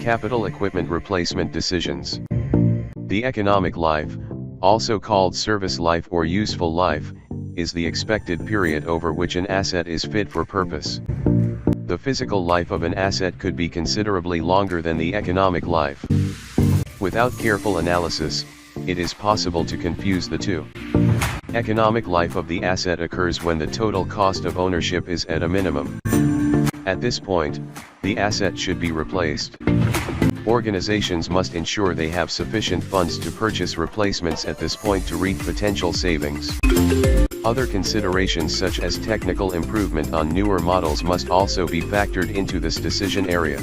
Capital equipment replacement decisions. The economic life, also called service life or useful life, is the expected period over which an asset is fit for purpose. The physical life of an asset could be considerably longer than the economic life. Without careful analysis, it is possible to confuse the two. Economic life of the asset occurs when the total cost of ownership is at a minimum. At this point, the asset should be replaced. Organizations must ensure they have sufficient funds to purchase replacements at this point to reap potential savings. Other considerations such as technical improvement on newer models must also be factored into this decision area.